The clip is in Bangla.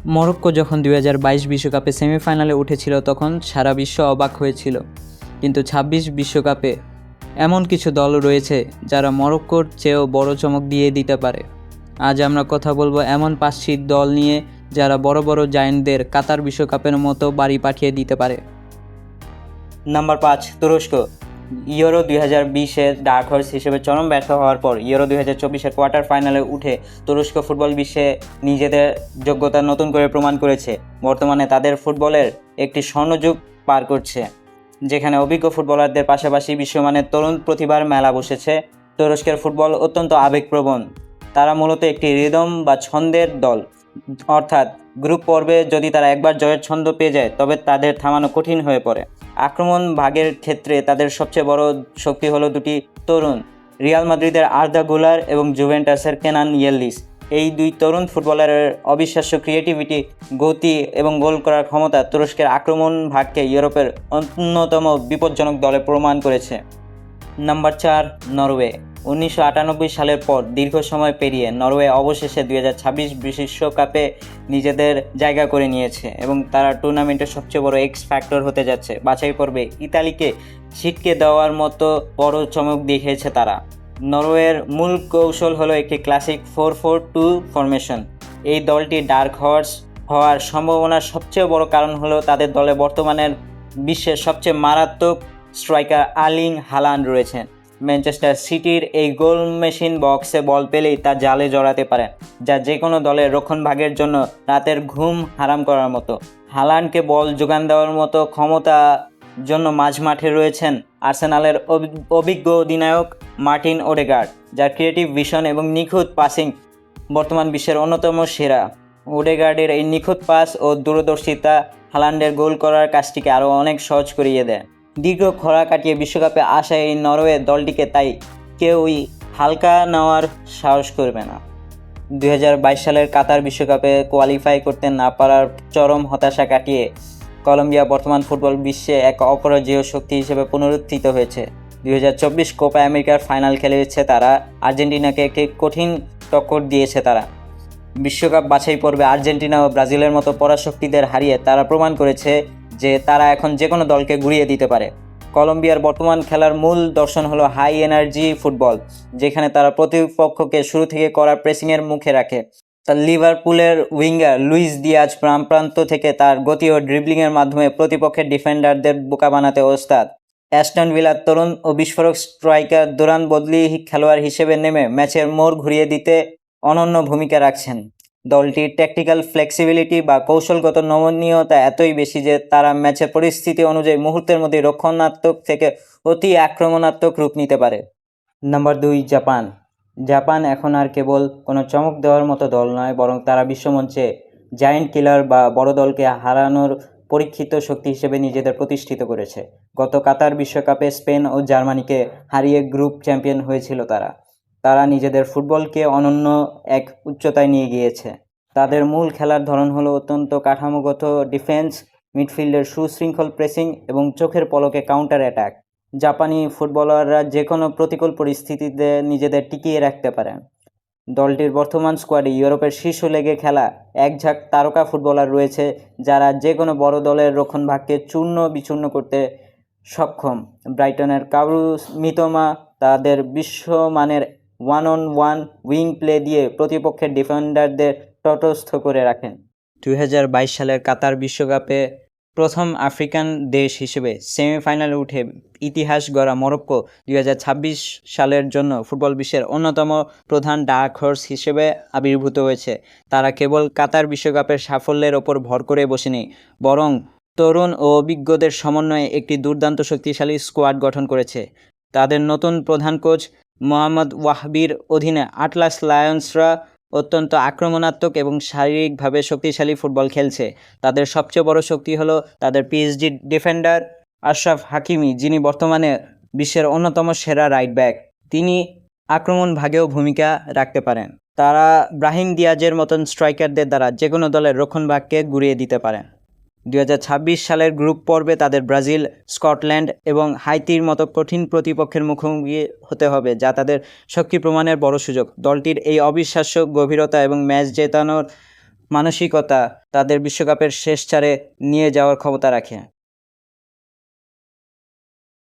মরক্কো যখন 2022 বিশ্বকাপে সেমিফাইনালে উঠেছিল তখন সারা বিশ্ব অবাক হয়েছিল। কিন্তু 26 বিশ্বকাপে এমন কিছু দল রয়েছে যারা মরক্কোর চেয়েও বড় চমক দিয়ে দিতে পারে। আজ আমরা কথা বলবো এমন 5টি দল নিয়ে যারা বড় বড় জায়ান্টদের কাতার বিশ্বকাপের মতো বাড়ি পাঠিয়ে দিতে পারে। নাম্বার 5, তুরস্ক। ইউরো 2020-এর ডার্ক হর্স হিসেবে চরম ব্যর্থ হওয়ার পর ইউরো 2024-এর কোয়ার্টার ফাইনালে উঠে তুরস্ক ফুটবল বিশ্বে নিজেদের যোগ্যতা নতুন করে প্রমাণ করেছে। বর্তমানে তাদের ফুটবলের একটি স্বর্ণযুগ পার করছে, যেখানে অভিজ্ঞ ফুটবলারদের পাশাপাশি বিশ্বমানের তরুণ প্রতিভার মেলা বসেছে। তুরস্কের ফুটবল অত্যন্ত আবেগপ্রবণ। তারা মূলত একটি রিদম বা ছন্দের দল, অর্থাৎ গ্রুপ পর্বে যদি তারা একবার জয়ের ছন্দ পেয়ে যায় তবে তাদের থামানো কঠিন হয়ে পড়ে। আক্রমণ ভাগের ক্ষেত্রে তাদের সবচেয়ে বড় শক্তি হলো দুটি তরুণ, রিয়াল মাদ্রিদের আর্দা গুলার এবং জুভেন্টাসের কেনান ইয়েল্লিস। এই দুই তরুণ ফুটবলারের অবিশ্বাস্য ক্রিয়েটিভিটি, গতি এবং গোল করার ক্ষমতা তুরস্কের আক্রমণ ভাগকে ইউরোপের অন্যতম বিপজ্জনক দলে প্রমাণ করেছে। Number 4, Norway. 1998 সালের পর দীর্ঘ সময় পেরিয়ে নরওয়ে অবশেষে 2026 বিশ্বকাপে নিজেদের জায়গা করে নিয়েছে এবং তারা টুর্নামেন্টের সবচেয়ে বড় এক্স ফ্যাক্টর হতে যাচ্ছে। বাছাই পর্বে ইতালিকে ছিটকে দেওয়ার মতো বড় চমক দেখিয়েছে তারা। নরওয়ের মূল কৌশল হলো একটি ক্লাসিক 4-4-2 ফরমেশন। এই দলটি ডার্ক হর্স হওয়ার সম্ভাবনার সবচেয়ে বড় কারণ হলো তাদের দলে বর্তমানের বিশ্বের সবচেয়ে মারাত্মক স্ট্রাইকার আর্লিং হালান্ড রয়েছেন। ম্যানচেস্টার সিটির এই গোল মেশিন বক্সে বল পেলেই তা জালে জড়াতে পারেন, যা যে কোনো দলের রক্ষণভাগের জন্য রাতের ঘুম হারাম করার মতো। হালান্ডকে বল যোগান দেওয়ার মতো ক্ষমতা জন্য মাঝমাঠে রয়েছেন আর্সেনালের অভিজ্ঞ অধিনায়ক মার্টিন ওডেগার্ড, যার ক্রিয়েটিভ ভিশন এবং নিখুঁত পাসিং বর্তমান বিশ্বের অন্যতম সেরা। ওডেগার্ডের এই নিখুঁত পাস ও দূরদর্শিতা হালান্ডের গোল করার কাজটিকে আরও অনেক সহজ করিয়ে দেয়। দীর্ঘ খরা কাটিয়ে বিশ্বকাপে আসা এই নরওয়ে দলটিকে তাই কেউই হালকা নেওয়ার সাহস করবে না। 2022 সালের কাতার বিশ্বকাপে কোয়ালিফাই করতে না পারার চরম হতাশা কাটিয়ে কলম্বিয়া বর্তমান ফুটবল বিশ্বে এক অপরাজেয় শক্তি হিসেবে পুনরুত্থিত হয়েছে। 2024 কোপা আমেরিকার ফাইনাল খেলেছে তারা, আর্জেন্টিনাকে একটি কঠিন টক্কর দিয়েছে তারা। বিশ্বকাপ বাছাই পর্বে আর্জেন্টিনা ও ব্রাজিলের মতো পরাশক্তিদের হারিয়ে তারা প্রমাণ করেছে যে তারা এখন যে কোনো দলকে গুড়িয়ে দিতে পারে। কলম্বিয়ার বর্তমান খেলার মূল দর্শন হলো হাই এনার্জি ফুটবল, যেখানে তারা প্রতিপক্ষকে শুরু থেকে করা প্রেসিংয়ের মুখে রাখে। তার লিভারপুলের উইঙ্গার লুইস দিয়াজ প্রান্ত থেকে তার গতি ও ড্রিবলিংয়ের মাধ্যমে প্রতিপক্ষের ডিফেন্ডারদের বোকা বানাতে ওস্তাদ। অ্যাস্টন ভিলার তরুণ ও বিস্ফোরক স্ট্রাইকার দুরান বদলি খেলোয়াড় হিসেবে নেমে ম্যাচের মোড় ঘুরিয়ে দিতে অনন্য ভূমিকা রাখছেন। দলটির ট্যাকটিক্যাল ফ্লেক্সিবিলিটি বা কৌশলগত নমনীয়তা এতই বেশি যে তারা ম্যাচের পরিস্থিতি অনুযায়ী মুহূর্তের মধ্যে রক্ষণাত্মক থেকে অতি আক্রমণাত্মক রূপ নিতে পারে। Number 2, Japan. জাপান এখন আর কেবল কোনো চমক দেওয়ার মতো দল নয়, বরং তারা বিশ্বমঞ্চে জায়ান্ট কিলার বা বড় দলকে হারানোর পরীক্ষিত শক্তি হিসেবে নিজেদের প্রতিষ্ঠিত করেছে। গত কাতার বিশ্বকাপে স্পেন ও জার্মানিকে হারিয়ে গ্রুপ চ্যাম্পিয়ন হয়েছিল তারা নিজেদের ফুটবলকে অনন্য এক উচ্চতায় নিয়ে গিয়েছে। তাদের মূল খেলার ধরন হলো অত্যন্ত কাঠামোগত ডিফেন্স, মিডফিল্ডের সুশৃঙ্খল প্রেসিং এবং চোখের পলকে কাউন্টার অ্যাটাক। জাপানি ফুটবলাররা যে কোনো প্রতিকূল পরিস্থিতিতে নিজেদের টিকিয়ে রাখতে পারেন। দলটির বর্তমান স্কোয়াডে ইউরোপের শীর্ষ লেগে খেলা একঝাঁক তারকা ফুটবলার রয়েছে, যারা যে কোনো বড় দলের রক্ষণভাগকে চূর্ণ বিচূর্ণ করতে সক্ষম। ব্রাইটনের কাবরু মিতোমা তাদের বিশ্বমানের 1-on-1 উইং প্লে দিয়ে প্রতিপক্ষের ডিফেন্ডারদের তটস্থ করে রাখেন। 2022 সালের কাতার বিশ্বকাপে প্রথম আফ্রিকান দেশ হিসেবে সেমিফাইনালে উঠে ইতিহাস গড়া মরক্কো 2026 সালের জন্য ফুটবল বিশ্বের অন্যতম প্রধান ডার্ক হর্স হিসেবে আবির্ভূত হয়েছে। তারা কেবল কাতার বিশ্বকাপের সাফল্যের ওপর ভর করে বসেনি, বরং তরুণ ও অভিজ্ঞদের সমন্বয়ে একটি দুর্দান্ত শক্তিশালী স্কোয়াড গঠন করেছে। তাদের নতুন প্রধান কোচ মোহাম্মদ ওয়াহবির অধীনে আটলাস লায়ন্সরা অত্যন্ত আক্রমণাত্মক এবং শারীরিকভাবে শক্তিশালী ফুটবল খেলছে। তাদের সবচেয়ে বড় শক্তি হলো তাদের পিএইচডি ডিফেন্ডার আশরাফ হাকিমি, যিনি বর্তমানে বিশ্বের অন্যতম সেরা রাইট ব্যাক। তিনি আক্রমণ ভাগেও ভূমিকা রাখতে পারেন। তারা ব্রাহিম দিয়াজের মতন স্ট্রাইকারদের দ্বারা যে কোনো দলের রক্ষণভাগকে গুড়িয়ে দিতে পারেন। 2026 সালের গ্রুপ পর্বে তাদের ব্রাজিল, স্কটল্যান্ড এবং হাইতির মতো কঠিন প্রতিপক্ষের মুখোমুখি হতে হবে, যা তাদের শক্তি প্রমাণের বড় সুযোগ। দলটির এই অবিশ্বাস্য গভীরতা এবং ম্যাচ জেতানোর মানসিকতা তাদের বিশ্বকাপের শেষ চারে নিয়ে যাওয়ার ক্ষমতা রাখে।